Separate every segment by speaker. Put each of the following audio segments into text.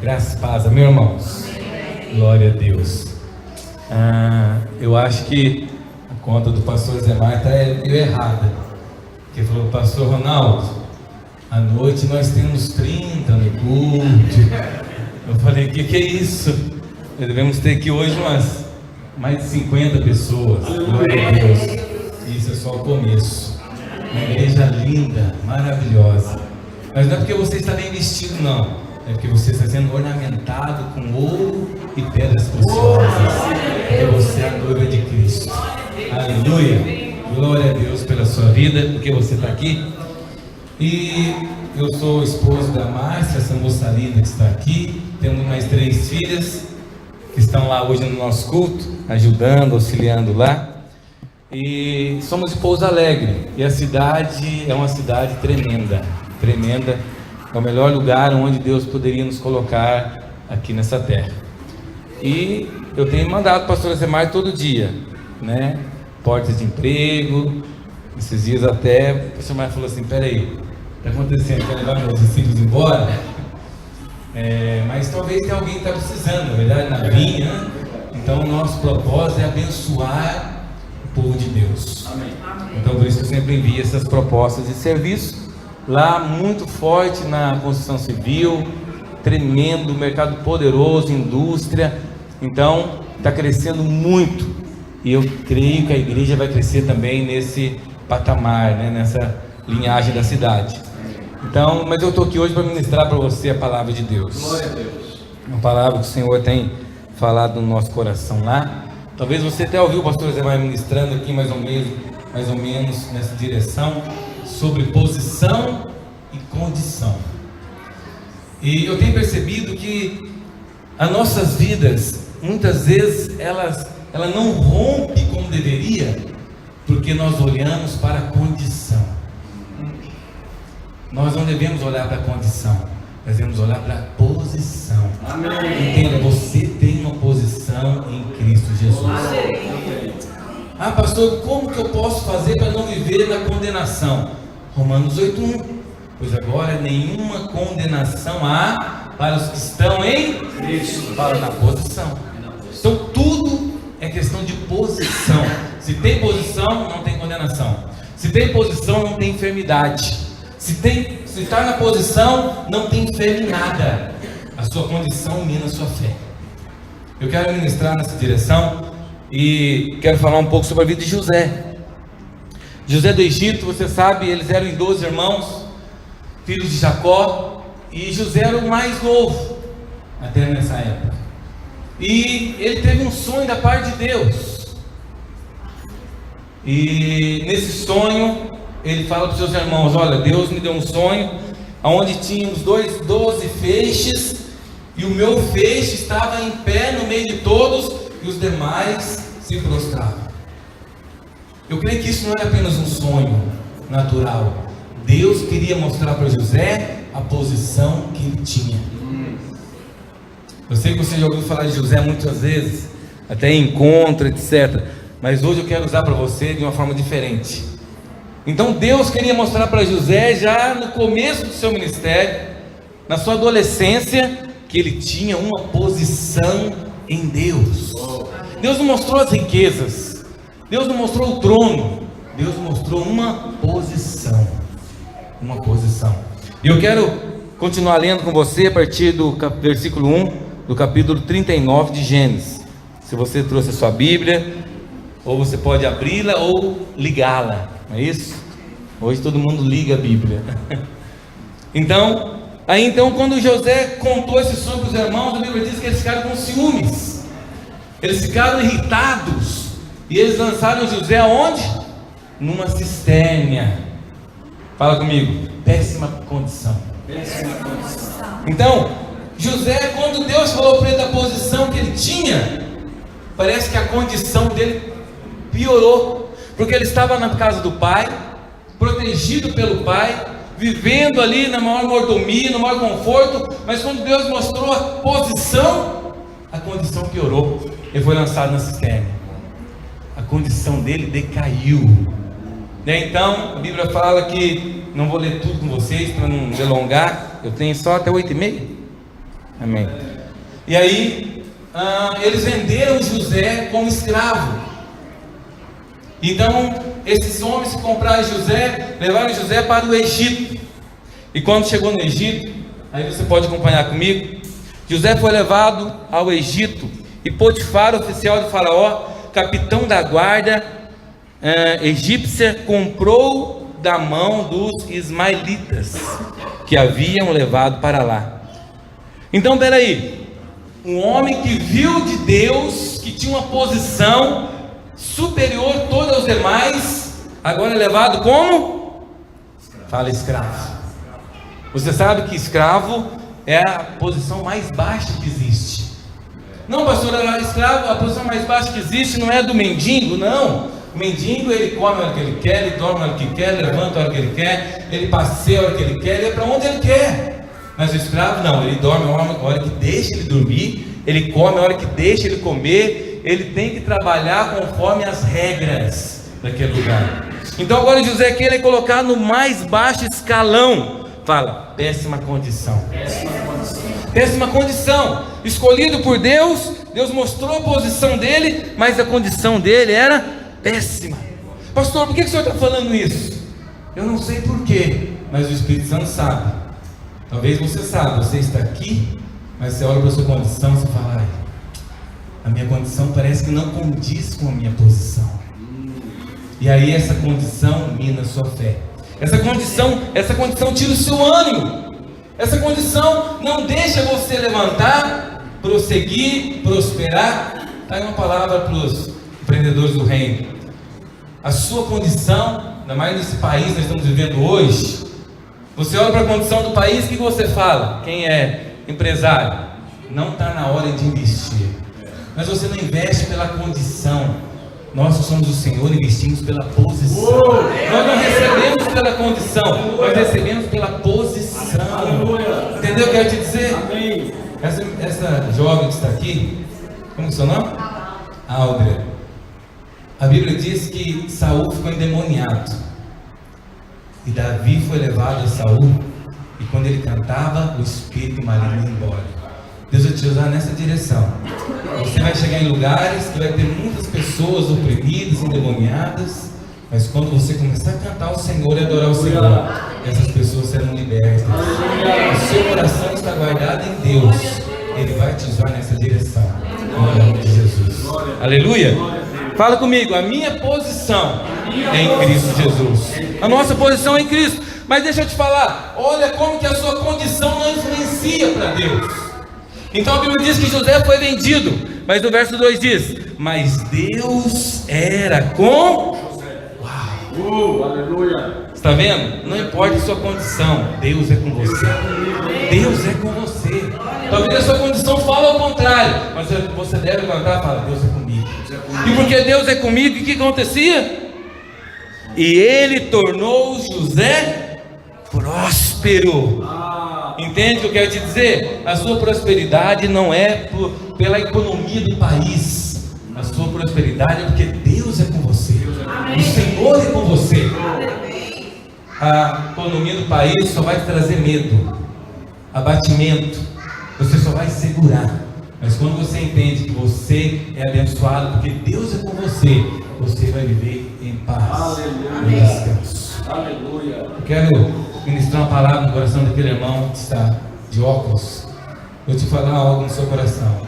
Speaker 1: Graças e paz, meu irmãos. Glória a Deus. Eu acho que a conta do pastor Zé Mar está meio errada. Porque falou, pastor Ronaldo, à noite nós temos 30 no culto. Eu falei, o que é isso? Devemos ter aqui hoje mais de 50 pessoas. Glória a Deus. Isso é só o começo. Uma igreja linda, maravilhosa. Mas não é porque você está bem vestido, não. É porque você está sendo ornamentado com ouro e pedras preciosas. Porque você é a noiva de Cristo. Aleluia. Glória a Deus pela sua vida, porque você está aqui. E eu sou o esposo da Márcia, essa moça linda que está aqui. Temos mais 3 filhas que estão lá hoje no nosso culto, ajudando, auxiliando lá. E somos de Pouso Alegre. E a cidade é uma cidade tremenda, tremenda. É o melhor lugar onde Deus poderia nos colocar aqui nessa terra. E eu tenho mandado o pastor Zemar todo dia, né? Portas de emprego. Esses dias até o pastor Zemar falou assim, peraí, está acontecendo, quer levar meus filhos embora? Mas talvez tenha alguém que está precisando, na verdade, na vinha, né? Então o nosso propósito é abençoar o povo de Deus. Amém. Então por isso que eu sempre envio essas propostas de serviço. Lá muito forte na construção civil, tremendo, mercado poderoso, indústria. Então está crescendo muito. E eu creio que a igreja vai crescer também nesse patamar, né? Nessa linhagem da cidade. Então, mas eu estou aqui hoje para ministrar para você a palavra de Deus. Glória a Deus. Uma palavra que o Senhor tem falado no nosso coração lá. Talvez você até ouviu o pastor Zé Maia ministrando aqui mais ou menos nessa direção, sobre posição e condição. E eu tenho percebido que as nossas vidas, muitas vezes, ela não rompe como deveria, porque nós olhamos para a condição. Nós não devemos olhar para a condição, nós devemos olhar para a posição. Amém. Entenda, você tem uma posição em Cristo Jesus. Amém. Pastor, como que eu posso fazer para não viver na condenação? Romanos 8:1. Pois agora nenhuma condenação há para os que estão em Cristo. Fala na posição. Então tudo é questão de posição. Se tem posição, não tem condenação. Se tem posição, não tem enfermidade. Se está na posição, não tem fé em nada. A sua condição mina a sua fé. Eu quero ministrar nessa direção e quero falar um pouco sobre a vida de José. José do Egito, você sabe, eles eram 12 irmãos, filhos de Jacó, e José era o mais novo, até nessa época. E ele teve um sonho da parte de Deus. E nesse sonho, ele fala para os seus irmãos, olha, Deus me deu um sonho, onde tinha os 12 feixes, e o meu feixe estava em pé no meio de todos, e os demais se prostravam. Eu creio que isso não era apenas um sonho natural. Deus queria mostrar para José a posição que ele tinha. Eu sei que você já ouviu falar de José muitas vezes, até em encontro, etc. Mas hoje eu quero usar para você de uma forma diferente. Então Deus queria mostrar para José, já no começo do seu ministério, na sua adolescência, que ele tinha uma posição em Deus. Deus não mostrou as riquezas, Deus não mostrou o trono, Deus mostrou uma posição. Uma posição. E eu quero continuar lendo com você a partir do versículo 1 do capítulo 39 de Gênesis. Se você trouxe a sua Bíblia, ou você pode abri-la ou ligá-la, não é isso? Hoje todo mundo liga a Bíblia. Então, quando José contou esse sonho para os irmãos, a Bíblia diz que eles ficaram com ciúmes. Eles ficaram irritados. E eles lançaram José aonde? Numa cisterna. Fala comigo. Péssima condição. Péssima condição. Então, José, quando Deus falou para ele da posição que ele tinha, parece que a condição dele piorou. Porque ele estava na casa do pai, protegido pelo pai, vivendo ali na maior mordomia, no maior conforto. Mas quando Deus mostrou a posição, a condição piorou. Ele foi lançado na cisterna. A condição dele decaiu. Então a Bíblia fala que, não vou ler tudo com vocês para não delongar, eu tenho só até 8h30. Amém. E aí, eles venderam José como escravo. Então, esses homens que compraram José, levaram José para o Egito. E quando chegou no Egito, aí você pode acompanhar comigo, José foi levado ao Egito, e Potifar, oficial de Faraó, capitão da guarda egípcia, comprou da mão dos ismaelitas, que haviam levado para lá. Então, peraí, um homem que viu de Deus, que tinha uma posição superior a todos os demais, agora é levado como? Fala escravo. Você sabe que escravo é a posição mais baixa que existe. Não, pastor, escravo, a posição mais baixa que existe não é do mendigo, não. O mendigo, ele come a hora que ele quer, ele dorme a hora que quer, levanta a hora que ele quer, ele passeia a hora que ele quer, ele é para onde ele quer. Mas o escravo não, ele dorme a hora que deixa ele dormir, ele come a hora que deixa ele comer, ele tem que trabalhar conforme as regras daquele lugar. Então agora José quer colocar no mais baixo escalão. Fala, péssima condição. Péssima condição. Escolhido por Deus, Deus mostrou a posição dele, mas a condição dele era péssima. Pastor, por que o senhor está falando isso? Eu não sei porquê, mas o Espírito Santo sabe. Talvez você saiba, você está aqui, mas você olha para a sua condição e você fala, ai, a minha condição parece que não condiz com a minha posição. E aí essa condição mina a sua fé. Essa condição tira o seu ânimo. Essa condição não deixa você levantar, prosseguir, prosperar. Está aí uma palavra para os empreendedores do reino. A sua condição, ainda mais nesse país que nós estamos vivendo hoje, você olha para a condição do país, o que você fala? Quem é empresário? Não está na hora de investir. Mas você não investe pela condição. Nós que somos o Senhor, investimos pela posição. Nós não recebemos pela condição, nós recebemos pela posição. Entendeu o que eu quero te dizer? Essa jovem que está aqui, como é o seu nome? Áudrea. A Bíblia diz que Saul ficou endemoniado, e Davi foi levado a Saul, e quando ele cantava, o espírito maligno ia embora. Deus vai te usar nessa direção. Você vai chegar em lugares que vai ter muitas pessoas oprimidas, endemoniadas, mas quando você começar a cantar o Senhor e adorar o Senhor, essas pessoas serão libertas. O seu coração está guardado em Deus. Ele vai te usar nessa direção, em nome de Jesus. Aleluia. Fala comigo, a minha posição é em Cristo Jesus. A nossa posição é em Cristo. Mas deixa eu te falar, olha como que a sua condição não influencia para Deus. Então a Bíblia diz que José foi vendido, mas no verso 2 diz, mas Deus era com José. Uau! Aleluia! Está vendo? Não importa a sua condição, Deus é com você. Deus é com você. Talvez a sua condição fale ao contrário, mas você deve levantar e falar, Deus é comigo. E porque Deus é comigo, o que acontecia? E ele tornou José próspero. Entende o que eu quero te dizer? A sua prosperidade não é pela economia do país. A sua prosperidade é porque Deus é com você. O Senhor é com você. A economia do país só vai te trazer medo, abatimento. Você só vai segurar. Mas quando você entende que você é abençoado porque Deus é com você, você vai viver em paz, em descanso. Aleluia. Eu quero ministrar uma palavra no coração daquele irmão que está de óculos. Vou te falar algo no seu coração.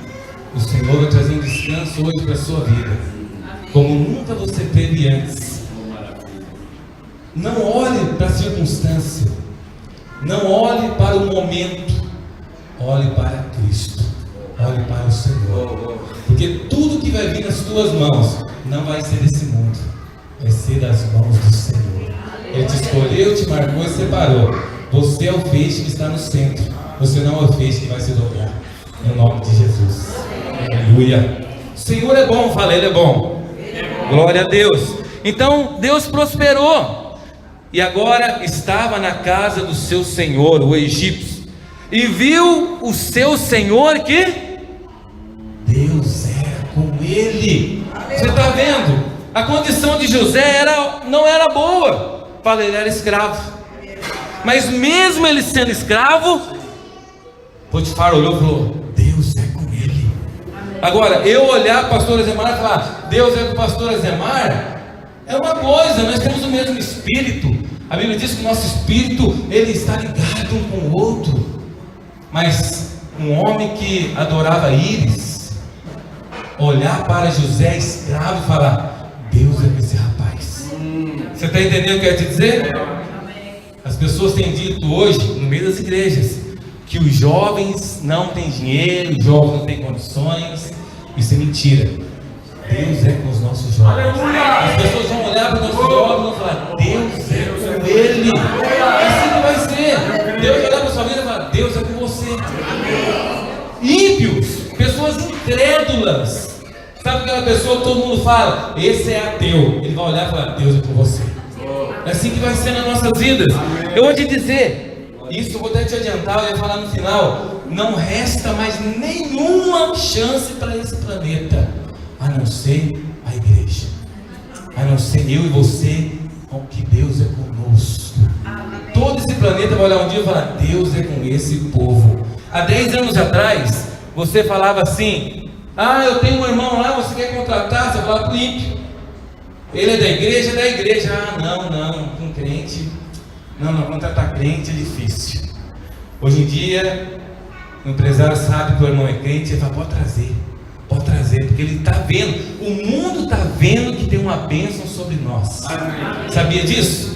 Speaker 1: O Senhor vai trazer um descanso hoje para a sua vida, como nunca você teve antes. Não olhe para a circunstância, não olhe para o momento, olhe para Cristo, olhe para o Senhor, porque tudo que vai vir nas tuas mãos não vai ser desse mundo, vai ser das mãos do Senhor. Ele te escolheu, te marcou e separou. Você é o feixe que está no centro, você não é o feixe que vai se dobrar, em nome de Jesus. Aleluia. O Senhor é bom, fala, Ele é bom. Glória a Deus. Então Deus prosperou, e agora estava na casa do seu senhor, o egípcio, e viu o seu senhor que Deus era com ele. Você está vendo? A condição de José não era boa. Ele era escravo, mas mesmo ele sendo escravo, Potifar olhou e falou: Deus é com ele. Agora, eu olhar para o pastor Azemar e falar: Deus é com o pastor Azemar, é uma coisa. Nós temos o mesmo espírito. A Bíblia diz que o nosso espírito, ele está ligado um com o outro. Mas um homem que adorava Íris, olhar para José escravo e falar: Deus é com esse rapaz. Você está entendendo o que eu quero te dizer? As pessoas têm dito hoje, no meio das igrejas, que os jovens não têm dinheiro, os jovens não têm condições. Isso é mentira. Deus é com os nossos jovens. As pessoas vão olhar para os nossos jovens e vão falar: Deus é com ele. É assim que vai ser. Deus vai olhar para a sua vida e falar: Deus é com você. Ímpios, pessoas incrédulas. Sabe aquela pessoa que todo mundo fala: esse é ateu. Ele vai olhar e falar: Deus é com você. É assim que vai ser nas nossas vidas. Eu vou te dizer, isso eu vou até te adiantar, eu ia falar no final. Não resta mais nenhuma chance para esse planeta, a não ser a igreja, a não ser eu e você, que Deus é conosco. Todo esse planeta vai olhar um dia e falar: Deus é com esse povo. Há 10 anos atrás, você falava assim: ah, eu tenho um irmão lá, você quer contratar? Você falava para o ímpio: ele é da igreja? É da igreja. Ah, não, com crente, não, contratar crente é difícil. Hoje em dia, o empresário sabe que o irmão é crente, ele fala: pode trazer, porque ele está vendo, o mundo está vendo que tem uma bênção sobre nós. Amém. Sabia disso?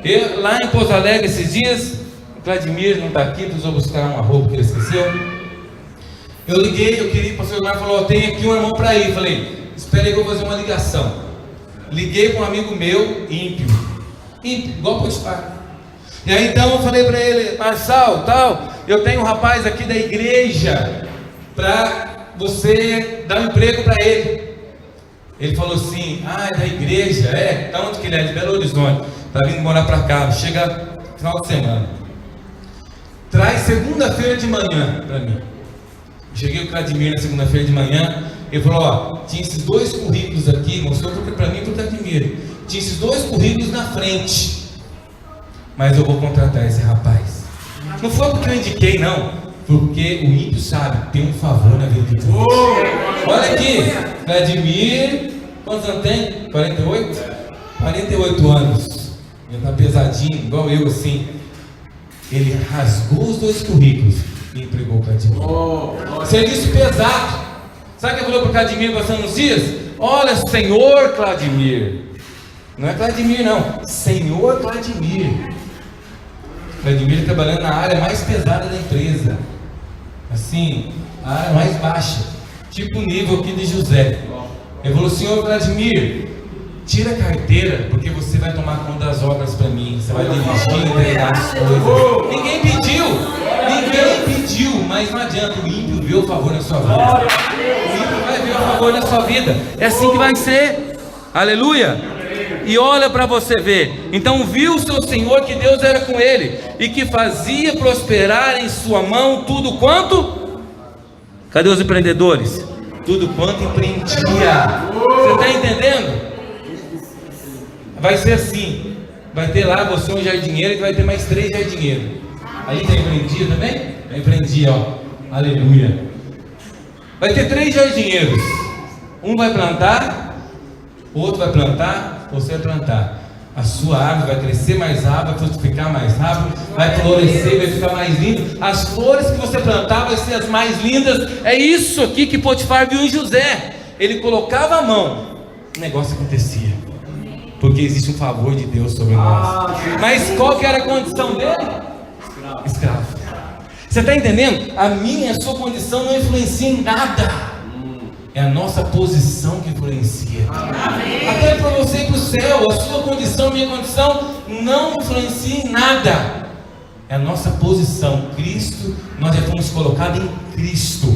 Speaker 1: Eu, lá em Pouso Alegre, esses dias, o Vladimir não está aqui, precisou buscar uma roupa que ele esqueceu. Eu liguei, eu queria, o pastor Eduardo falou: tem aqui um irmão para ir. Falei: espera aí que eu vou fazer uma ligação. Liguei para um amigo meu, ímpio, igual Potifar. E aí então eu falei para ele: Marçal, tal, eu tenho um rapaz aqui da igreja para você dar um emprego para ele. Ele falou assim: ah, é da igreja? É? Da onde que ele é? De Belo Horizonte. Está vindo morar para cá, chega final de semana. Traz segunda-feira de manhã para mim. Cheguei com o Vladimir na segunda-feira de manhã. Ele falou: ó, tinha esses 2 currículos aqui, mostrou para mim e para o Vladimir. Tinha esses 2 currículos na frente, mas eu vou contratar esse rapaz. Não foi porque eu indiquei, não, porque o ímpio sabe, tem um favor na vida de Deus. Olha aqui, Vladimir, quantos anos tem? 48? 48 anos. Ele está pesadinho, igual eu assim. Ele rasgou os 2 currículos e entregou para Vladimir. Serviço pesado. Sabe o que eu falou para o Vladimir passando uns dias? Olha, senhor Vladimir. Não é Vladimir não, senhor Vladimir. Vladimir trabalhando na área mais pesada da empresa. Assim, a área mais baixa. Tipo o nível aqui de José. Ele falou: senhor Vladimir, tira a carteira, porque você vai tomar conta das obras para mim. Você vai dirigir, entregar as coisas. Ninguém pediu, mas não adianta. O ímpio vê o favor na sua vida. O ímpio vai ver o favor na sua vida. É assim que vai ser. Aleluia. E olha para você ver. Então viu o seu Senhor que Deus era com ele, e que fazia prosperar em sua mão tudo quanto? Cadê os empreendedores? Tudo quanto empreendia. Você está entendendo? Vai ser assim. Vai ter lá você um jardinheiro, e vai ter mais 3 jardinheiros. A gente empreendia também? Já empreendia, ó. Aleluia. Vai ter 3 jardinheiros. Um vai plantar, o outro vai plantar, você vai plantar. A sua árvore vai crescer mais rápido, vai frutificar mais rápido, vai florescer, vai ficar mais lindo. As flores que você plantar vai ser as mais lindas. É isso aqui que Potifar viu em José. Ele colocava a mão, o negócio acontecia, porque existe um favor de Deus sobre nós. Mas qual que era a condição dele? Escravo. Você está entendendo? A minha e a sua condição não influencia em nada. É a nossa posição que influencia. Até para você ir para o céu, a sua condição, minha condição não influencia em nada. É a nossa posição. Cristo, nós já fomos colocados em Cristo.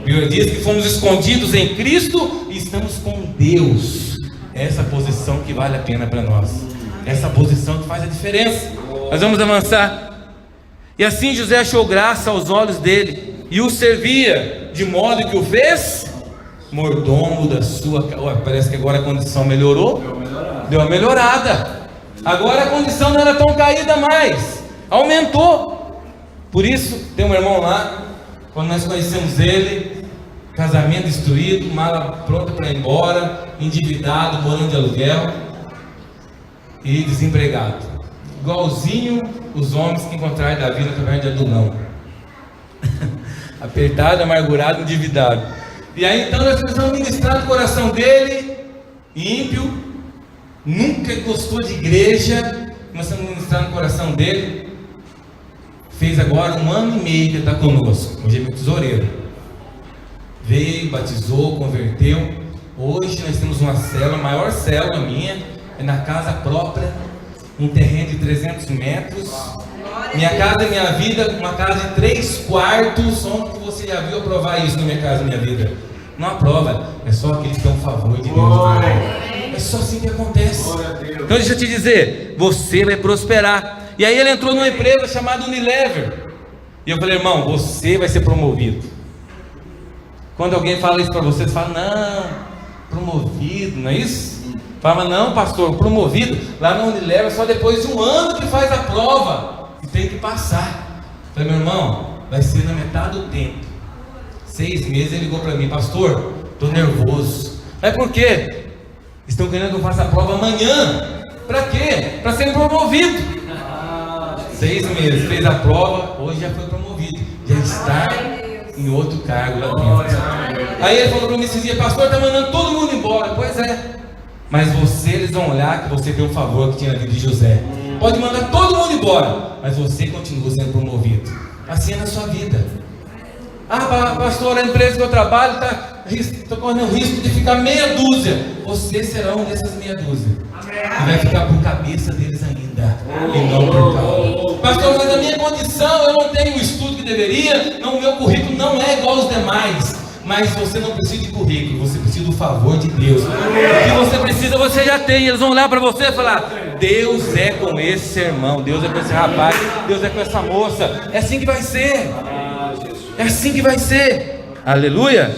Speaker 1: A Bíblia diz que fomos escondidos em Cristo e estamos com Deus. É essa posição que vale a pena para nós. Essa posição que faz a diferença. Nós vamos avançar. E assim José achou graça aos olhos dele e o servia, de modo que o fez mordomo da sua casa. Parece que agora a condição melhorou. Deu uma melhorada. Agora a condição não era tão caída mais, aumentou. Por isso tem um irmão lá Quando nós conhecemos ele, casamento destruído, mala pronta para ir embora, endividado, morando de aluguel e desempregado. Igualzinho os homens que encontraram Davi na caverna de Adulão. Apertado, amargurado, endividado. E aí então nós precisamos ministrar no coração dele, ímpio, nunca gostou de igreja, começamos a ministrar no coração dele. Fez agora 1 ano e meio que ele está conosco. Hoje é meu tesoureiro. Veio, batizou, converteu. Hoje nós temos uma célula, a maior célula minha é na casa própria, um terreno de 300 metros. Minha casa e minha vida, uma casa de 3 quartos. Onde que você já viu aprovar isso na minha casa e minha vida? Não aprova, é só aqueles que têm um favor de Deus. É só assim que acontece. Então deixa eu te dizer, você vai prosperar. E aí ele entrou numa empresa chamada Unilever. E eu falei, irmão, você vai ser promovido. Quando alguém fala isso para você, você fala, não, promovido, não é isso? Fala, não, pastor, promovido lá na Unilever só depois de 1 ano que faz a prova e tem que passar. Eu falei, meu irmão, vai ser na metade do tempo. 6 meses ele ligou para mim, pastor, estou nervoso. Mas por quê? Estão querendo que eu faça a prova amanhã. Para quê? Para ser promovido. 6 meses, fez a prova, hoje já foi promovido. Já está em outro cargo lá dentro. Aí ele falou para mim esses dias, pastor, está mandando todo mundo embora. Pois é, mas eles vão olhar que você tem um favor que tinha na vida de José. Pode mandar todo mundo embora, mas você continua sendo promovido. Assim é na sua vida. Ah, pastor, a empresa que eu trabalho está correndo o risco de ficar meia dúzia. Você será um dessas meia dúzia. E vai ficar por cabeça deles ainda, e não por causa. Pastor, mas a minha condição, eu não tenho o estudo que deveria, o meu currículo não é igual aos demais. Mas você não precisa de currículo, você precisa do favor de Deus. O que você precisa, você já tem. Eles vão olhar para você e falar, Deus é com esse irmão, Deus é com esse rapaz, Deus é com essa moça. É assim que vai ser. É assim que vai ser. Aleluia.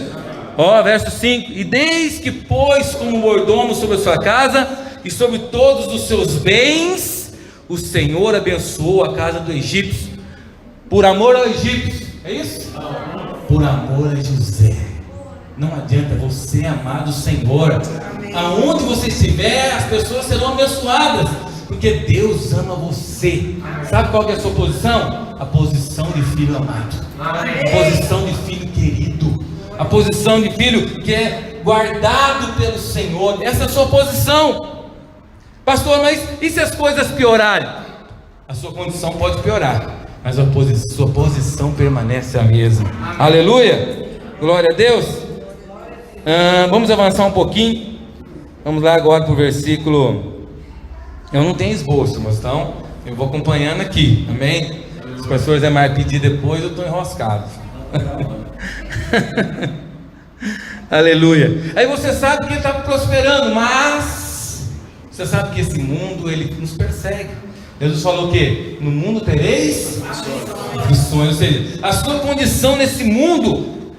Speaker 1: Ó, verso 5. E desde que pôs como mordomo sobre a sua casa e sobre todos os seus bens, o Senhor abençoou a casa do egípcio, por amor ao egípcio. É isso? Por amor a José. Não adianta, você é amado Senhor. Aonde você estiver, as pessoas serão abençoadas, porque Deus ama você. Sabe qual que é a sua posição? A posição de filho amado, a posição de filho querido, a posição de filho que é guardado pelo Senhor. Essa é a sua posição. Pastor, mas e se as coisas piorarem? A sua condição pode piorar, mas a sua posição permanece a mesma. Aleluia, glória a Deus. Vamos avançar um pouquinho. Vamos lá agora para o versículo. Eu não tenho esboço, mas então eu vou acompanhando aqui, amém? Se o pastor Zé Mar pedir depois, eu estou enroscado. Aleluia. Aí você sabe que ele está prosperando, mas você sabe que esse mundo, ele nos persegue. Jesus falou o quê? No mundo tereis aflições. Ou seja, a sua condição nesse mundo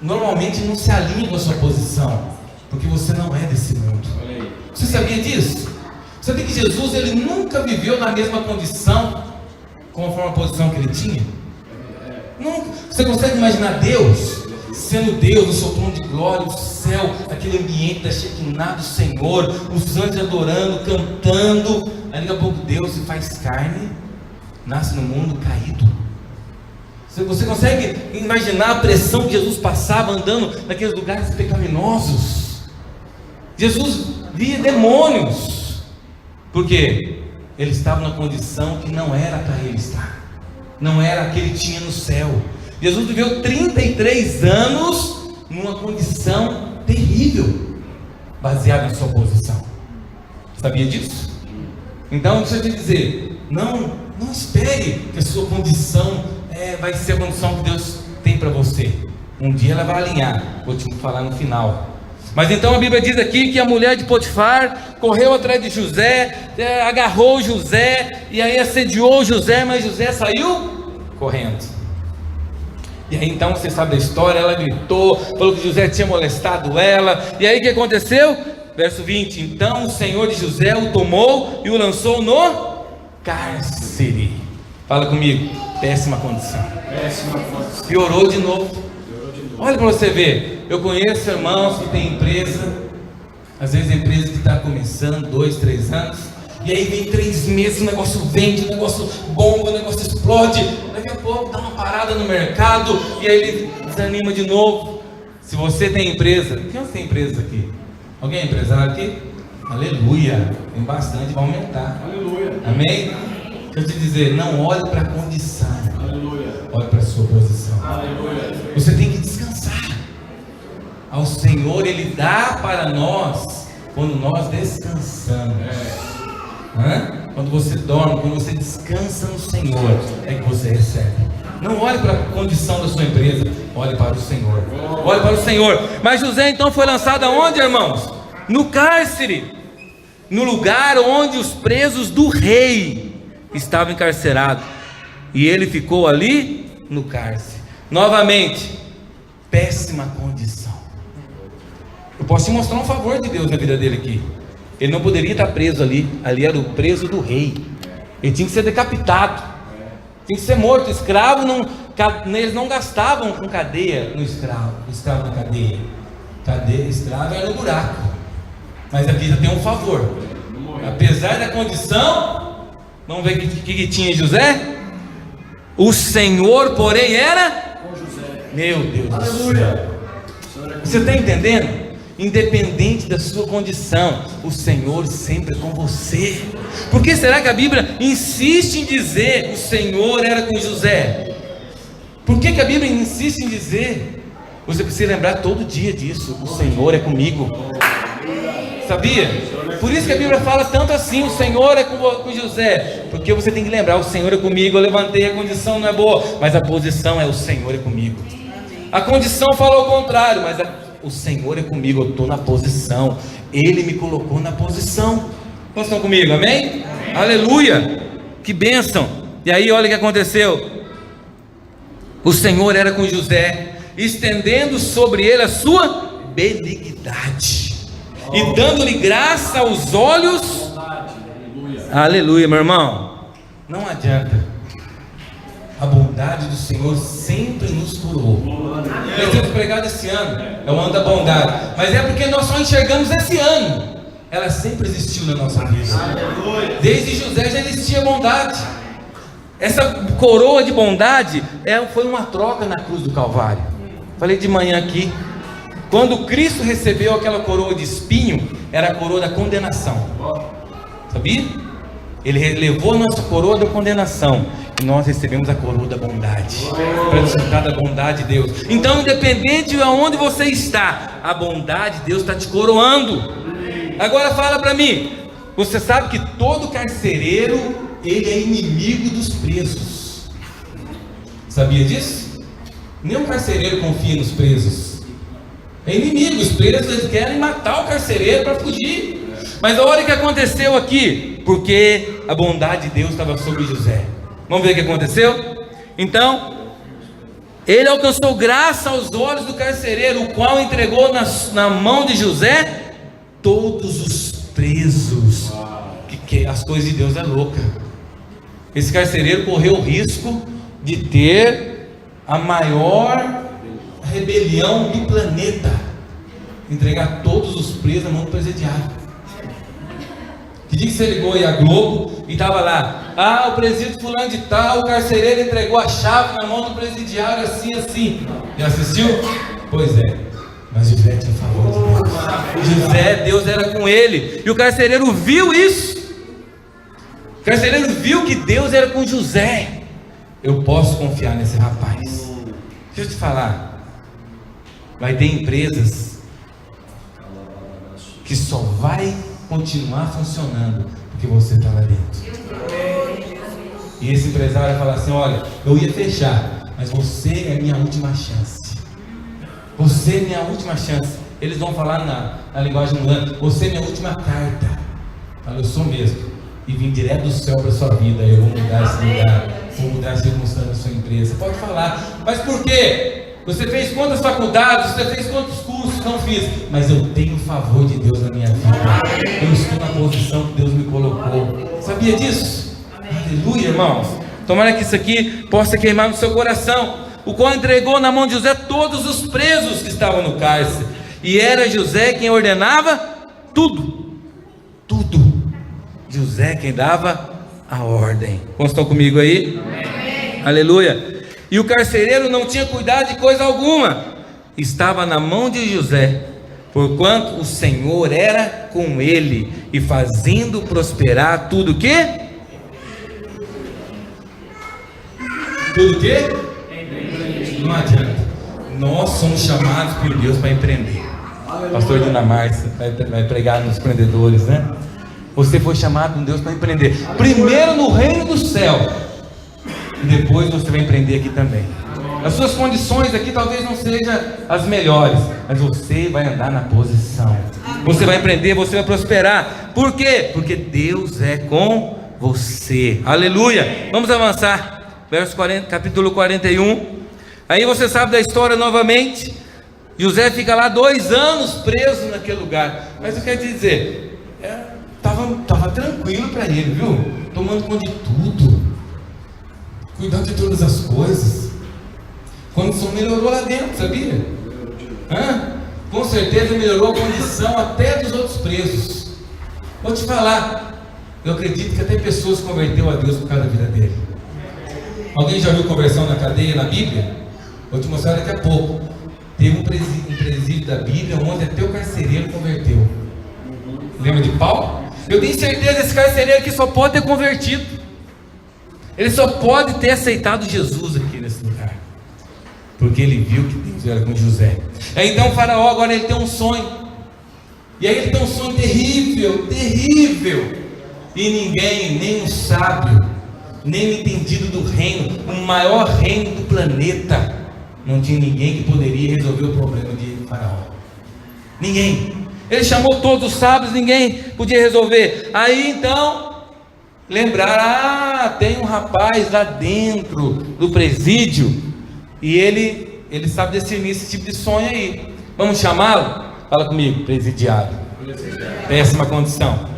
Speaker 1: normalmente não se alinha com a sua posição, porque você não é desse mundo. Você sabia disso? Você sabia que Jesus, ele nunca viveu na mesma condição conforme a posição que ele tinha? Não. Você consegue imaginar Deus sendo Deus no seu trono de glória, o céu, aquele ambiente da Shekinah do Senhor, os anjos adorando, cantando. Aí daqui a pouco Deus se faz carne, nasce no mundo caído. Você consegue imaginar a pressão que Jesus passava andando naqueles lugares pecaminosos? Jesus via demônios, porque ele estava na condição que não era para ele estar, não era a que ele tinha no céu. Jesus viveu 33 anos numa condição terrível, baseada em sua posição. Sabia disso? Então deixa eu te dizer, não espere que a sua condição vai ser a condição que Deus tem para você. Um dia ela vai alinhar, vou te falar no final. Mas então a Bíblia diz aqui que a mulher de Potifar correu atrás de José, agarrou José, e aí assediou José, mas José saiu correndo. E aí então você sabe da história, ela gritou, falou que José tinha molestado ela, e aí o que aconteceu? Verso 20, então o Senhor de José o tomou e o lançou no cárcere. Fala comigo, péssima condição. Piorou de novo. Olha para você ver. Eu conheço irmãos que têm empresa, às vezes empresa que está começando 2, 3 anos, e aí vem 3 meses, o negócio vende, o negócio bomba, o negócio explode, daqui a pouco dá uma parada no mercado, e aí ele desanima de novo. Se você tem empresa, quem tem empresa aqui? Alguém é empresário aqui? Aleluia, tem bastante, vai aumentar. Aleluia. Amém? Deixa eu te dizer, não olhe para a condição. Aleluia. Olhe para a sua posição. Aleluia. Você tem que descansar. Ao Senhor, Ele dá para nós quando nós descansamos. Quando você dorme, quando você descansa no Senhor, é que você recebe. Não olhe para a condição da sua empresa, olhe para o Senhor. Olhe para o Senhor. Mas José então foi lançado aonde, irmãos? No cárcere, no lugar onde os presos do rei estavam encarcerados, e ele ficou ali no cárcere. Novamente, péssima condição. Eu posso te mostrar um favor de Deus na vida dele aqui. Ele não poderia estar preso ali. Ali era o preso do rei. Ele tinha que ser decapitado, tinha que ser morto. Escravo não, eles não gastavam com cadeia no escravo. O escravo na cadeia, escravo era no buraco. Mas aqui já tem um favor. Apesar da condição, vamos ver o que tinha José? O Senhor, porém, era com José. Meu Deus do céu. Você está entendendo? Independente da sua condição, o Senhor sempre é com você. Por que será que a Bíblia insiste em dizer o Senhor era com José? Por que a Bíblia insiste em dizer? Você precisa lembrar todo dia disso. O Senhor é comigo. Sabia? Por isso que a Bíblia fala tanto assim, o Senhor é com José. Porque você tem que lembrar, o Senhor é comigo. Eu levantei, a condição não é boa, mas a posição é o Senhor é comigo. A condição fala o contrário, mas o Senhor é comigo, eu estou na posição. Ele me colocou na posição. Vocês estão comigo, amém? Aleluia, que bênção. E aí olha o que aconteceu. O Senhor era com José, estendendo sobre ele a sua benignidade e dando-lhe graça aos olhos. Aleluia, meu irmão. Não adianta. A bondade do Senhor sempre nos curou. Nós temos pregado esse ano, é o ano da bondade, mas é porque nós só enxergamos esse ano. Ela sempre existiu na nossa vida. Desde José já existia bondade. Essa coroa de bondade foi uma troca na cruz do Calvário. Falei de manhã aqui. Quando Cristo recebeu aquela coroa de espinho, era a coroa da condenação. Sabia? Ele levou a nossa coroa da condenação, e nós recebemos a coroa da bondade, para desfrutar da bondade de Deus. Então, independente de onde você está, a bondade de Deus está te coroando. Agora fala para mim, você sabe que todo carcereiro, ele é inimigo dos presos. Sabia disso? Nenhum carcereiro confia nos presos. É inimigo, os presos eles querem matar o carcereiro para fugir. Mas olha o que aconteceu aqui, porque a bondade de Deus estava sobre José. Vamos ver o que aconteceu? Então, ele alcançou graça aos olhos do carcereiro, o qual entregou na mão de José todos os presos. Que as coisas de Deus é louca. Esse carcereiro correu o risco de ter a maior rebelião do planeta, entregar todos os presos na mão do presidiário. Que dia que você ligou aí a Globo e estava lá, o presídio fulano de tal, o carcereiro entregou a chave na mão do presidiário assim. Já assistiu? Pois é, mas José tinha favor de Deus. José, Deus era com ele, e o carcereiro viu isso. O carcereiro viu que Deus era com José. Eu posso confiar nesse rapaz. Deixa eu te falar, vai ter empresas que só vai continuar funcionando porque você está lá dentro. E esse empresário vai falar assim: olha, eu ia fechar, mas você é minha última chance. Você é minha última chance. Eles vão falar na linguagem humana: você é minha última carta. Fala, eu sou mesmo, e vim direto do céu para a sua vida. Eu vou mudar esse lugar, vou mudar a circunstância da sua empresa. Pode falar, mas por quê? Você fez quantas faculdades? Você fez quantos cursos? Não fiz, mas eu tenho o favor de Deus na minha vida. Eu estou na posição que Deus me colocou. Sabia disso? Aleluia, irmãos. Tomara que isso aqui possa queimar no seu coração. O qual entregou na mão de José todos os presos que estavam no cárcere. E era José quem ordenava tudo. Tudo. José quem dava a ordem. Como estão comigo aí? Amém. Aleluia. E o carcereiro não tinha cuidado de coisa alguma. Estava na mão de José, porquanto o Senhor era com ele, e fazendo prosperar tudo o quê? Tudo o quê? Não adianta. Nós somos chamados por Deus para empreender. Pastor Dinamar vai pregar nos empreendedores, né? Você foi chamado por Deus para empreender. Primeiro no reino do céu, e depois você vai empreender aqui também. As suas condições aqui talvez não sejam as melhores, mas você vai andar na posição. Você vai empreender, você vai prosperar. Por quê? Porque Deus é com você. Aleluia. Vamos avançar. Capítulo 41. Aí você sabe da história novamente. José fica lá 2 anos preso naquele lugar. Mas eu quero te dizer, estava tranquilo para ele, viu? Tomando conta de tudo, cuidando de todas as coisas. A condição melhorou lá dentro, sabia? Com certeza melhorou a condição até dos outros presos. Vou te falar, eu acredito que até pessoas converteu a Deus por causa da vida dele. Alguém já viu conversão na cadeia, na Bíblia? Vou te mostrar daqui a pouco. Teve um presídio da Bíblia onde até o carcereiro converteu. Lembra de Paulo? Eu tenho certeza que esse carcereiro aqui só pode ter convertido. Ele só pode ter aceitado Jesus aqui nesse lugar, porque ele viu que Deus era com José. Então o faraó agora ele tem um sonho. E aí ele tem um sonho terrível, terrível. E ninguém, nem um sábio, nem o entendido do reino, o maior reino do planeta, não tinha ninguém que poderia resolver o problema de faraó. Ninguém. Ele chamou todos os sábios, ninguém podia resolver. Aí então lembraram, tem um rapaz lá dentro do presídio, e ele sabe discernir esse tipo de sonho aí. Vamos chamá-lo? Fala comigo, presidiário. Péssima condição.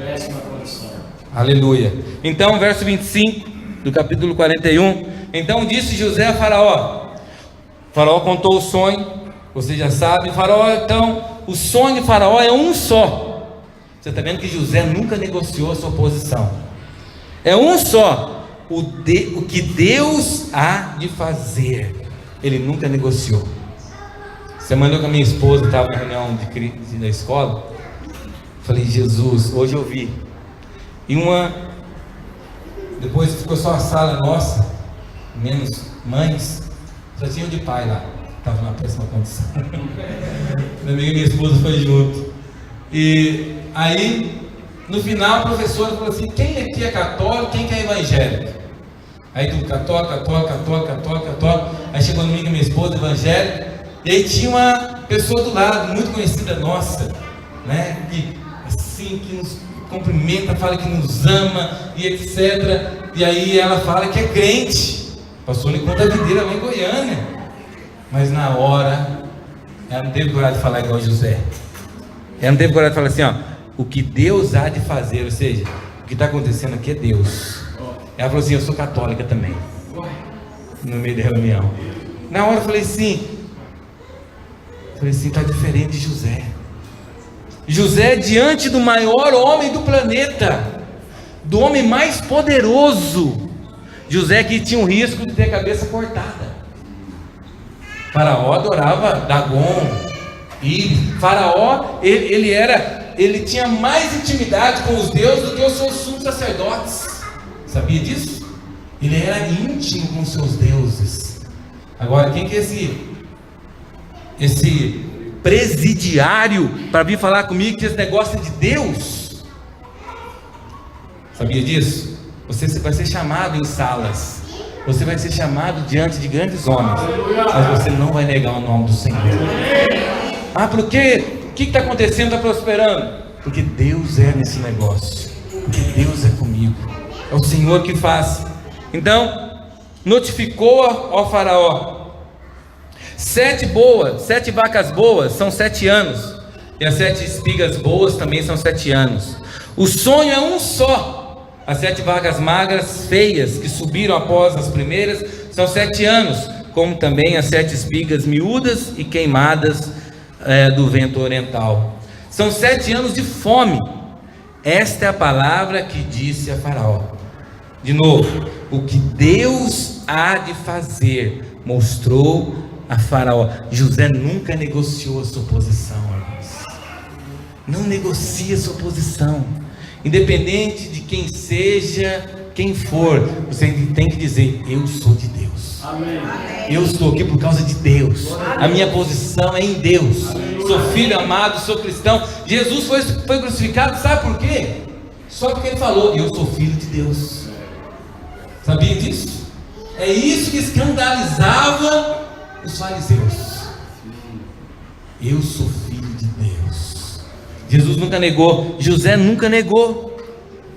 Speaker 1: Aleluia. Então verso 25 do capítulo 41. Então disse José a Faraó. Faraó contou o sonho, você já sabe. Faraó, então, o sonho de Faraó é um só. Você está vendo que José nunca negociou a sua posição. É um só. O que Deus há de fazer, ele nunca negociou. Semana que a minha esposa estava na reunião de crise da escola, falei, Jesus, hoje eu vi. E depois ficou só a sala nossa, menos mães, só tinha de pai lá, estava numa péssima condição. Meu amigo e minha esposa foi junto. E aí, no final, a professora falou assim: quem aqui é católico, quem que é evangélico? Aí tudo católico. Aí chegou no amigo e minha esposa, evangélico. E aí tinha uma pessoa do lado, muito conhecida nossa, né? Que assim, que nos cumprimenta, fala que nos ama e etc. E aí ela fala que é crente. Passou no encontro da videira lá em Goiânia. Mas na hora, ela não teve coragem de falar igual José. Ela não teve coragem de falar assim, ó, o que Deus há de fazer, ou seja, o que está acontecendo aqui é Deus. Ela falou assim, eu sou católica também. No meio da reunião. Na hora eu falei assim, está diferente de José. José diante do maior homem do planeta, do homem mais poderoso. José que tinha um risco de ter a cabeça cortada. Faraó adorava Dagon. E Faraó, ele tinha mais intimidade com os deuses do que os seus sumos sacerdotes. Sabia disso? Ele era íntimo com seus deuses. Agora, quem que é esse presidiário para vir falar comigo que esse negócio é de Deus? Sabia disso? Você vai ser chamado em salas, você vai ser chamado diante de grandes homens, mas você não vai negar o nome do Senhor. Ah, por quê? O que está acontecendo? Está prosperando? Porque Deus é nesse negócio, porque Deus é comigo, é o Senhor que faz. Então notificou ao faraó: 7 vacas boas são 7 anos, e as 7 espigas boas também são 7 anos. O sonho é um só. As 7 vacas magras feias que subiram após as primeiras são 7 anos, como também as 7 espigas miúdas e queimadas do vento oriental. São 7 anos de fome. Esta é a palavra que disse a Faraó. De novo, o que Deus há de fazer, mostrou a Faraó. José nunca negociou a sua posição, irmãos. Não negocia a sua posição. Independente de quem seja, quem for, você tem que dizer: eu sou de Deus. Amém. Eu estou aqui por causa de Deus. A minha posição é em Deus. Sou filho amado, sou cristão. Jesus foi crucificado, sabe por quê? Só porque ele falou: eu sou filho de Deus. Sabia disso? É isso que escandalizava os fariseus. Eu sou filho de Deus. Jesus nunca negou, José nunca negou.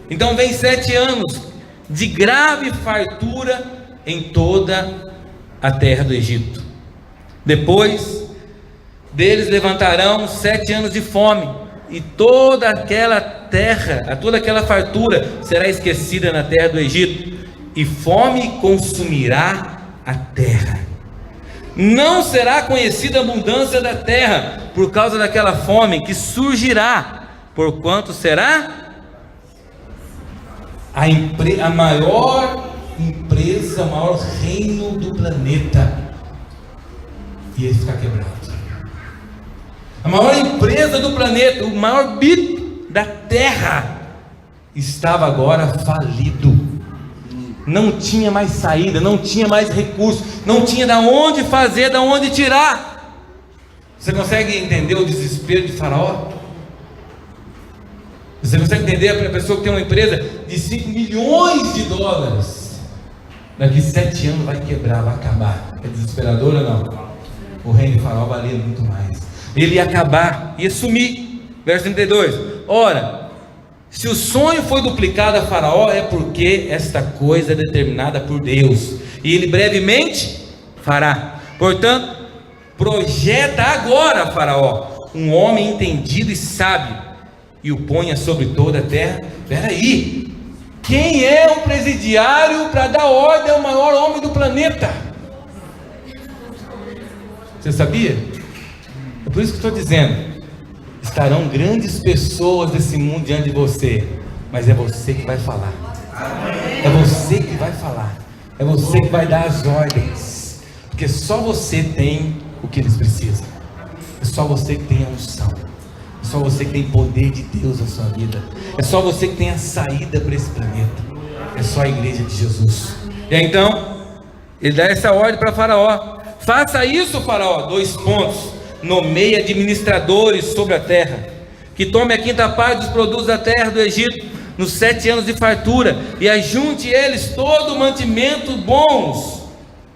Speaker 1: Então vem 7 anos de grave fartura em toda a terra do Egito. Depois deles levantarão 7 anos de fome, e toda aquela terra, toda aquela fartura será esquecida na terra do Egito, e fome consumirá a terra. Não será conhecida a abundância da terra por causa daquela fome que surgirá, porquanto será a maior empresa, o maior reino do planeta, e ele ficar quebrado. A maior empresa do planeta, o maior BIP da terra, estava agora falido. Não tinha mais saída, não tinha mais recurso, não tinha de onde fazer, de onde tirar. Você consegue entender o desespero de Faraó? Você consegue entender a pessoa que tem uma empresa de 5 milhões de dólares, daqui 7 anos vai quebrar, vai acabar? É desesperador ou não? O reino de Faraó valia muito mais. Ele ia acabar, ia sumir. Verso 32: ora, se o sonho foi duplicado a Faraó, é porque esta coisa é determinada por Deus, e ele brevemente fará. Portanto, projeta agora, Faraó, um homem entendido e sábio, e o ponha sobre toda a terra. Espera aí, quem é o presidiário para dar ordem ao maior homem do planeta? Você sabia? É por isso que estou dizendo: estarão grandes pessoas desse mundo diante de você, mas é você que vai falar. É você que vai falar. É você que vai dar as ordens, porque só você tem o que eles precisam. É só você que tem a unção. É só você que tem poder de Deus na sua vida. É só você que tem a saída para esse planeta. É só a igreja de Jesus. E aí, então ele dá essa ordem para Faraó: faça isso, Faraó, 2 pontos. Nomeie administradores sobre a terra, que tome a 5ª parte dos produtos da terra do Egito, nos 7 anos de fartura, e ajunte eles todo o mantimento bons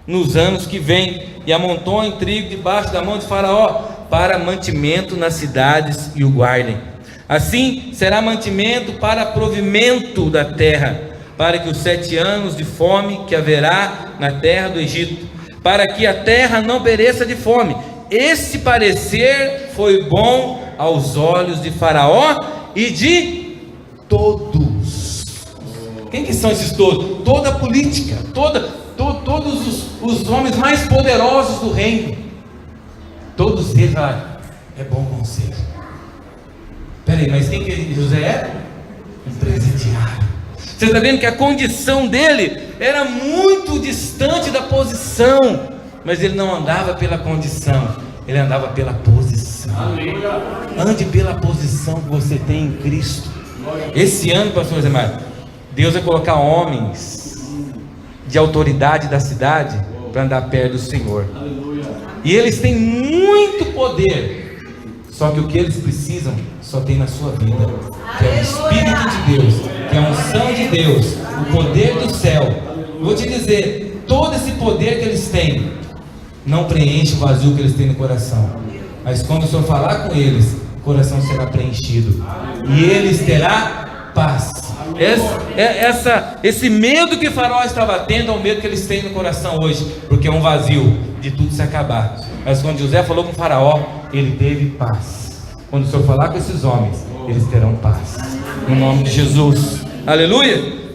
Speaker 1: nos anos que vêm, e amontoem trigo debaixo da mão de Faraó, para mantimento nas cidades, e o guardem. Assim será mantimento para provimento da terra, para que os 7 anos de fome que haverá na terra do Egito, para que a terra não pereça de fome. Esse parecer foi bom aos olhos de Faraó e de todos. Quem que são esses todos? Toda a política, todos os homens mais poderosos do reino. Todos eles falaram: é bom conselho. Peraí, mas quem que José era? Um presidiário. Você está vendo que a condição dele era muito distante da posição, mas ele não andava pela condição, ele andava pela posição. Ande pela posição que você tem em Cristo. Esse ano, pastor Zé Mário, Deus vai colocar homens de autoridade da cidade para andar perto do Senhor. E eles têm muito poder, só que o que eles precisam só tem na sua vida, que é o Espírito de Deus, que é a unção de Deus, o poder do céu. Vou te dizer, todo esse poder que eles têm não preenche o vazio que eles têm no coração, mas quando o Senhor falar com eles, o coração será preenchido e eles terão paz. Esse medo que Faraó estava tendo é o medo que eles têm no coração hoje, porque é um vazio de tudo se acabar. Mas quando José falou com Faraó, ele teve paz. Quando o Senhor falar com esses homens, eles terão paz, no nome de Jesus. Aleluia.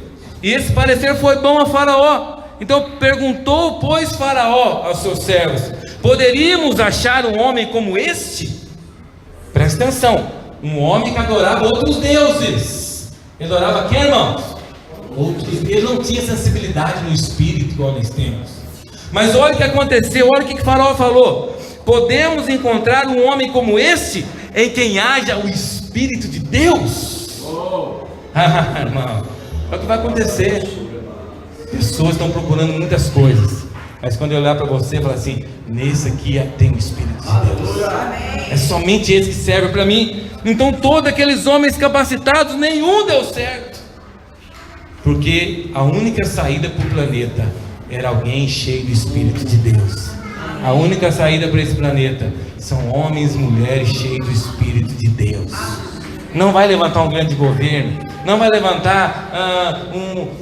Speaker 1: E esse parecer foi bom a Faraó. Então perguntou, pois, Faraó aos seus servos: poderíamos achar um homem como este? Presta atenção, um homem que adorava outros deuses. Ele adorava quem, irmãos? Outros. Ele não tinha sensibilidade no espírito igual nós temos. Mas olha o que aconteceu, olha o que Faraó falou: podemos encontrar um homem como este, em quem haja o Espírito de Deus? Irmão, olha o que vai acontecer. Pessoas estão procurando muitas coisas, mas quando eu olhar para você e falar assim: nesse aqui tem o Espírito de Deus, é somente esse que serve para mim. Então todos aqueles homens capacitados, nenhum deu certo, porque a única saída para o planeta era alguém cheio do Espírito de Deus. A única saída para esse planeta são homens e mulheres cheios do Espírito de Deus. Não vai levantar um grande governo, não vai levantar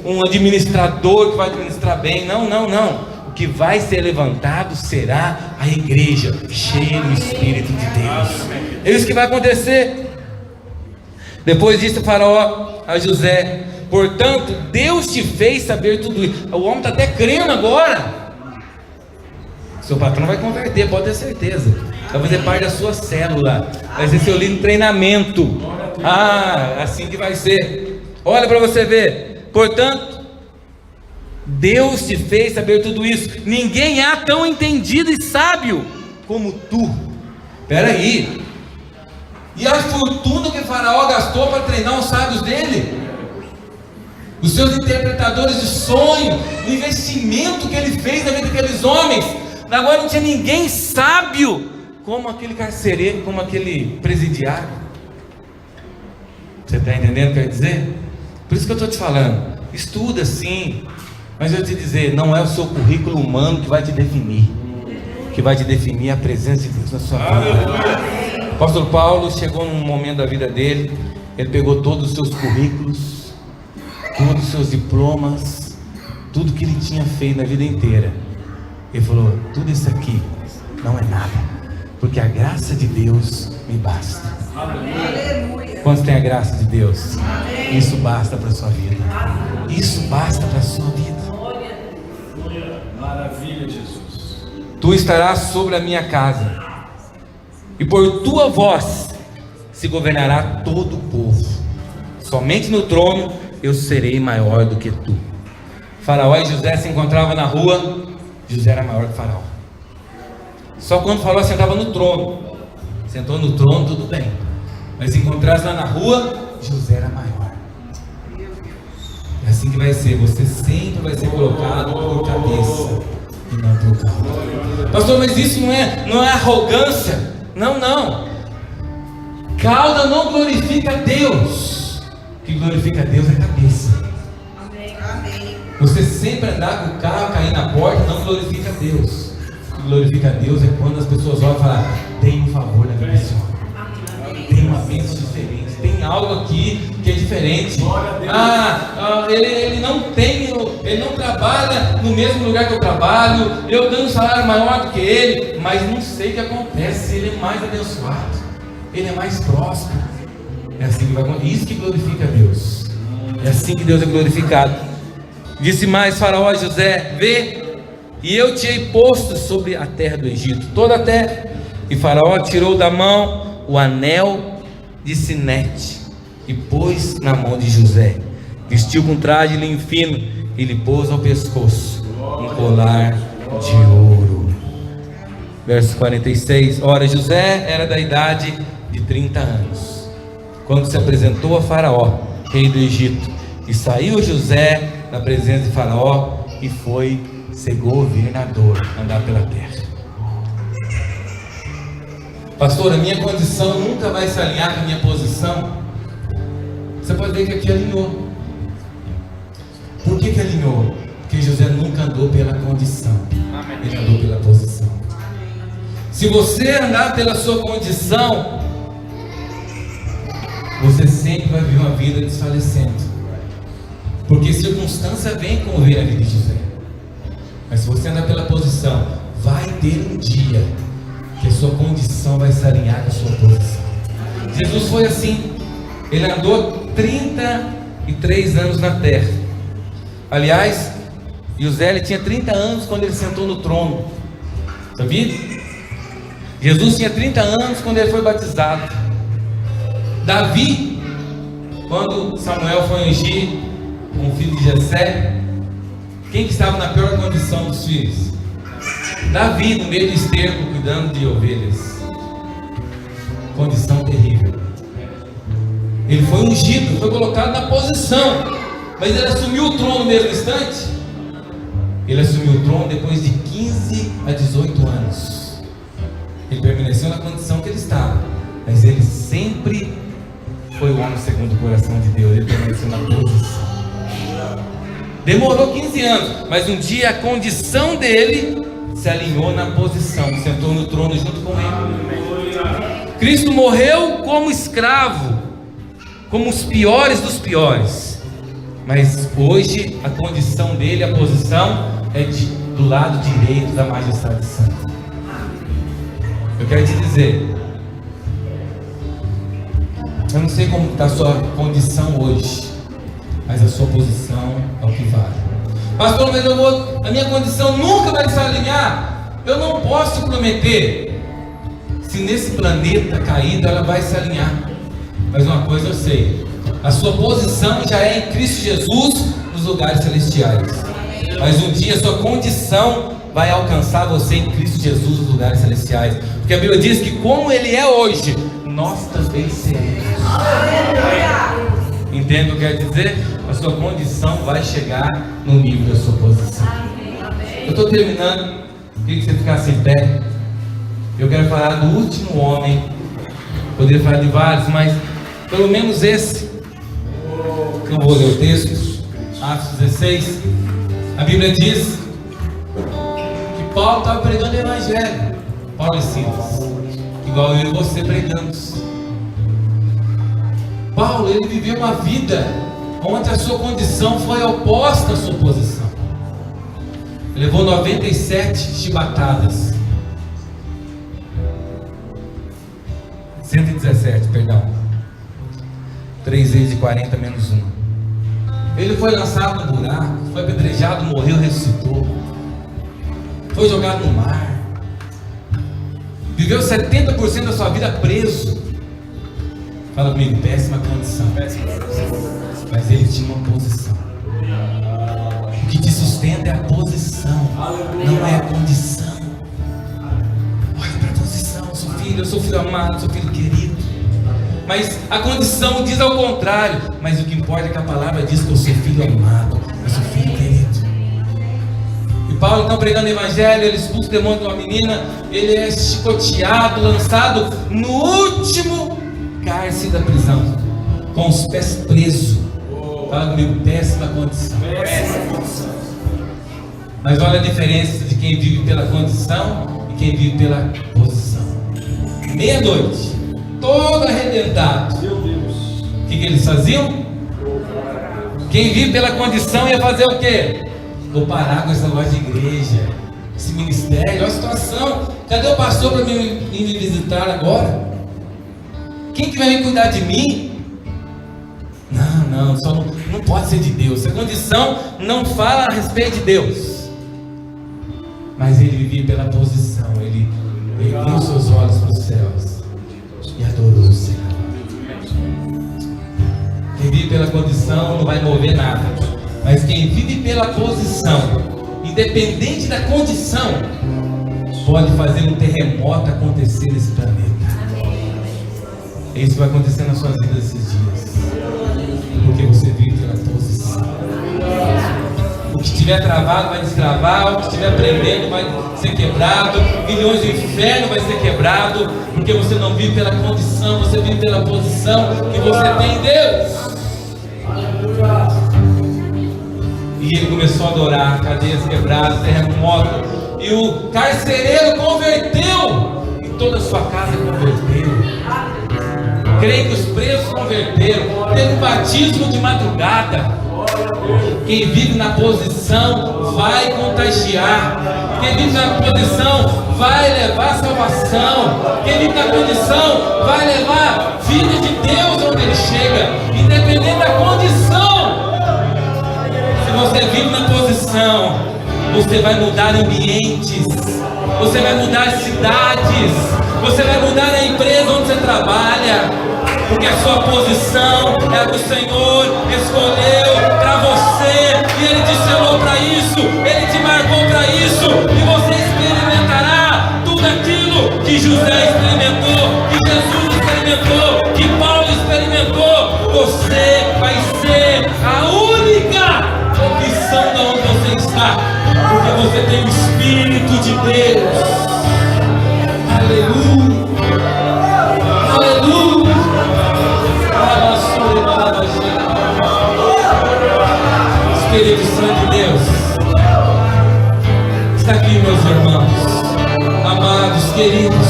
Speaker 1: um administrador que vai administrar bem. Não. O que vai ser levantado será a igreja cheia do Espírito de Deus. É isso que vai acontecer. Depois disse o Faraó a José: portanto, Deus te fez saber tudo isso. O homem está até crendo agora. Seu patrão vai converter, pode ter certeza. Vai fazer parte da sua célula, vai ser seu líder de treinamento. Assim que vai ser. Olha para você ver. Portanto, Deus te fez saber tudo isso. Ninguém há tão entendido e sábio como tu. Espera aí. E a fortuna que Faraó gastou para treinar os sábios dele, os seus interpretadores de sonho, o investimento que ele fez na vida daqueles homens. Agora não tinha ninguém sábio como aquele carcereiro, como aquele presidiário. Você está entendendo o que eu quero dizer? Por isso que eu estou te falando, estuda sim, mas eu te dizer, não é o seu currículo humano que vai te definir. Que vai te definir a presença de Deus na sua vida. O apóstolo Paulo chegou num momento da vida dele, ele pegou todos os seus currículos, todos os seus diplomas, tudo que ele tinha feito na vida inteira. Ele falou: tudo isso aqui não é nada, porque a graça de Deus me basta. Aleluia. Quantos tem a graça de Deus? Amém. Isso basta para a sua vida. Isso basta para a sua vida. Maravilha, Jesus. Tu estarás sobre a minha casa, e por tua voz se governará todo o povo. Somente no trono eu serei maior do que tu. Faraó e José se encontravam na rua. José era maior que Faraó. Só quando Faraó sentava no trono. Sentou no trono, tudo bem. Mas se encontrasse lá na rua, José era maior. É assim que vai ser. Você sempre vai ser colocado por cabeça e não por cauda. Pastor, mas isso não é arrogância. Não. Cauda não glorifica Deus. O que glorifica Deus é a cabeça. Você sempre andar com o carro, cair na porta, não glorifica Deus. O que glorifica Deus é quando as pessoas olham e falam: tem um favor na minha pessoa, tem uma bênção diferente, tem algo aqui que é diferente. Ele não trabalha no mesmo lugar que eu trabalho, eu ganho um salário maior do que ele, mas não sei o que acontece, ele é mais abençoado, ele é mais próspero. É assim que vai acontecer. Isso que glorifica Deus. É assim que Deus é glorificado. Disse mais Faraó a José: vê, e eu te hei posto sobre a terra do Egito, toda a terra. E Faraó tirou da mão o anel de sinete e pôs na mão de José. Vestiu com traje linho fino e lhe pôs ao pescoço um colar de ouro. Verso 46. Ora, José era da idade de 30 anos quando se apresentou a Faraó, rei do Egito. E saiu José na presença de Faraó e foi ser governador, andar pela terra. Pastor, a minha condição nunca vai se alinhar com a minha posição. Você pode ver que aqui alinhou. Por que alinhou? Porque José nunca andou pela condição, ele andou pela posição. Se você andar pela sua condição, você sempre vai viver uma vida desfalecendo. Porque circunstância vem conver a vida de José. Mas se você andar pela posição, vai ter um dia que a sua condição vai se alinhar com a sua posição. Jesus foi assim. Ele andou 33 anos na terra. Aliás, José ele tinha 30 anos quando ele sentou no trono. Sabia? Jesus tinha 30 anos quando ele foi batizado. Davi, quando Samuel foi ungir com o filho de Jessé, quem que estava na pior condição dos filhos? Davi, no meio do esterco, cuidando de ovelhas. Condição terrível. Ele foi ungido, foi colocado na posição, mas ele assumiu o trono no mesmo instante. Ele assumiu o trono depois de 15 a 18 anos. Ele permaneceu na condição que ele estava, mas ele sempre foi o homem segundo o coração de Deus. Ele permaneceu na posição. Demorou 15 anos, mas um dia a condição dele se alinhou na posição, sentou no trono junto com ele. Cristo morreu como escravo, como os piores dos piores, mas hoje a condição dele, a posição é do lado direito da majestade santa. Eu quero te dizer, eu não sei como está a sua condição hoje, mas a sua posição é o que vale. Pastor, mas a minha condição nunca vai se alinhar. Eu não posso prometer se nesse planeta caído ela vai se alinhar. Mas uma coisa eu sei, a sua posição já é em Cristo Jesus nos lugares celestiais. Mas um dia a sua condição vai alcançar você em Cristo Jesus nos lugares celestiais. Porque a Bíblia diz que como Ele é hoje, nós também seremos. Entende o que quer dizer? A sua condição vai chegar no nível da sua posição. Eu estou terminando. Queria que você ficasse em pé. Eu quero falar do último homem. Poderia falar de vários, mas pelo menos esse. Eu vou ler o texto. Atos 16. A Bíblia diz que Paulo estava pregando o Evangelho. Paulo e Silas, igual eu e você pregamos. Paulo, ele viveu uma vida onde a sua condição foi oposta à sua posição. Ele levou 97 chibatadas. 117, perdão. 3 vezes de 40 menos 1. Ele foi lançado no buraco, foi apedrejado, morreu, ressuscitou. Foi jogado no mar. Viveu 70% da sua vida preso. Fala comigo, péssima condição. Mas ele tinha uma posição. O que te sustenta é a posição, não é a condição. Olha para a posição, eu sou filho amado, sou filho querido. Mas a condição diz ao contrário. Mas o que importa é que a palavra diz que eu sou filho amado, eu sou filho querido. E Paulo está pregando o Evangelho, ele expulsa o demônio de uma menina, ele é chicoteado, lançado no último cárcere da prisão, com os pés presos. Fala comigo, péssima condição. Mas olha a diferença de quem vive pela condição e quem vive pela posição. Meia-noite, todo arrebentado. O que eles faziam? Quem vive pela condição ia fazer o quê? Vou parar com essa loja de igreja, esse ministério, olha a situação. Cadê o pastor para me visitar agora? Quem que vai me cuidar de mim? Não, só não pode ser de Deus. Essa condição não fala a respeito de Deus. Mas ele vivia pela posição. Ele ergueu seus olhos para os céus e adorou o Senhor. Quem vive pela condição não vai mover nada. Mas quem vive pela posição, independente da condição, pode fazer um terremoto acontecer nesse planeta. Isso vai acontecer na sua vida esses dias, porque você vive pela posição. O que estiver travado vai destravar, o que estiver prendendo vai ser quebrado, milhões de inferno vai ser quebrado, porque você não vive pela condição, você vive pela posição que você tem em Deus. E ele começou a adorar, cadeias quebradas, terremoto, e o carcereiro converteu, e toda a sua casa converteu. Creio que os presos converteram. Teve batismo de madrugada. Quem vive na posição vai contagiar. Quem vive na posição vai levar salvação. Quem vive na condição vai levar vida de Deus onde ele chega, independente da condição. Se você vive posição, você vai mudar ambientes, você vai mudar cidades, você vai mudar a empresa onde você trabalha, porque a sua posição é a que o Senhor escolheu para você, e Ele te selou para isso, Ele te marcou para isso, e você experimentará tudo aquilo que José experimentou, que Jesus experimentou, que Paulo experimentou. Você vai ser a única opção de onde você está, porque você tem o Espírito de Deus. Aleluia, aleluia. Espírito Santo de Deus está aqui, meus irmãos, amados, queridos.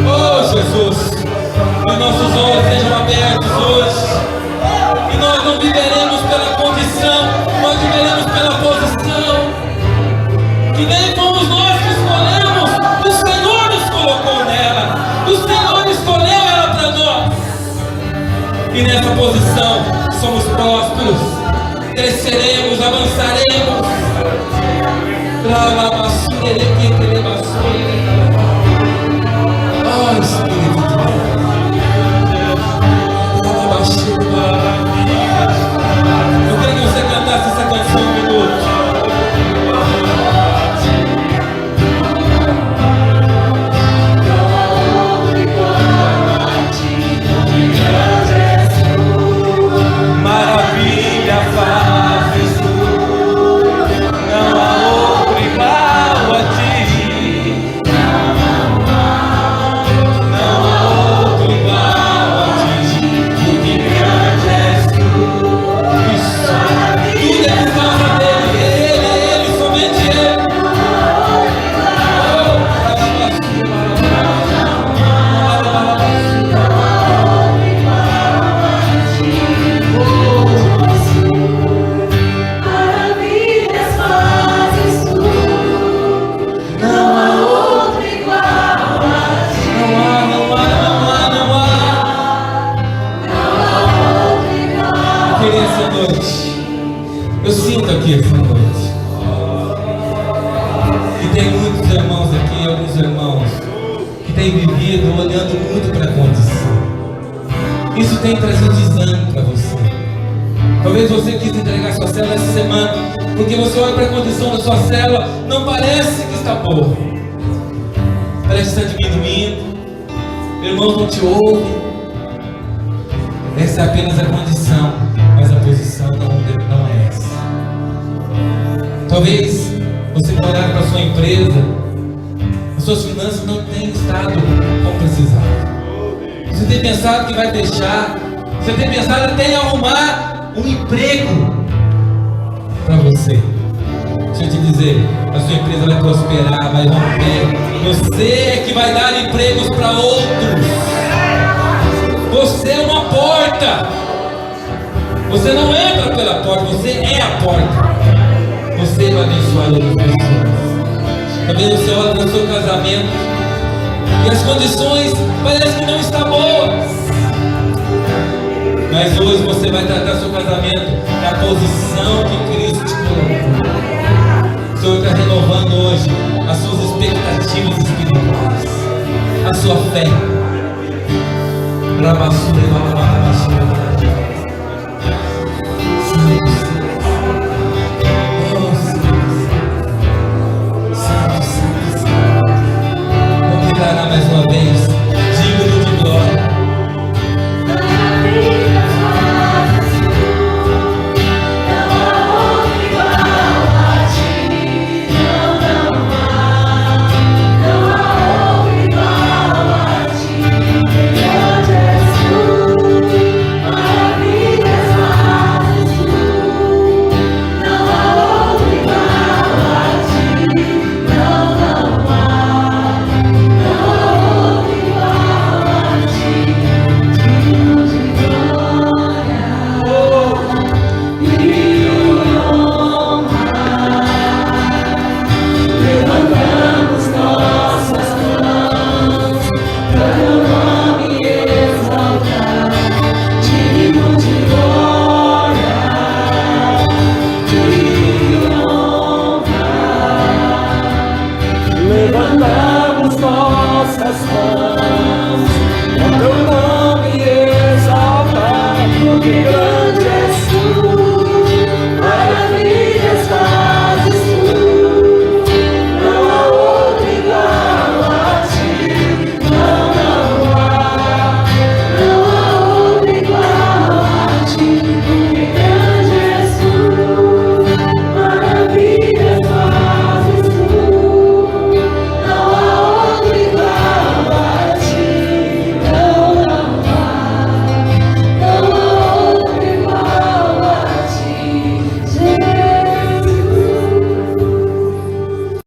Speaker 1: Oh Jesus, que nossos olhos sejam abertos hoje, e nós não viveremos pela condição, nós viveremos pela posição, que nem fomos nós que escolhemos, o Senhor nos colocou nela, o Senhor escolheu ela para nós, e nessa posição somos prósperos, cresceremos, avançaremos. Oh Espírito de Deus, eu queria que você cantasse essa canção um minuto. Maravilha fazes tu, não há outro igual a ti. Não há outro igual a ti. Que grande és tu. Isso. Tudo é por causa dele, ele, somente ele. Eu sinto aqui essa noite que tem muitos irmãos aqui, alguns irmãos que têm vivido olhando muito para a condição. Isso tem trazido desânimo para você. Talvez você quis entregar sua célula essa semana, porque você olha para a condição da sua célula, não parece que está boa, parece que está diminuindo, irmãos não te ouvem. Essa é apenas a condição, mas a posição não é essa. Talvez você tenha olhado para a sua empresa, as suas finanças não têm estado como precisava. Você tem pensado que vai deixar, você tem pensado até em arrumar um emprego para você. Deixa eu te dizer, a sua empresa vai prosperar, vai romper. Você é que vai dar empregos para outros. Você é uma porta. Você não entra pela porta, você é a porta. Você vai abençoar outras pessoas. Talvez você olha para o seu casamento e as condições parecem que não estão boas, mas hoje você vai tratar seu casamento da posição que Cristo te colocou. O Senhor está renovando hoje as suas expectativas espirituais, a sua fé.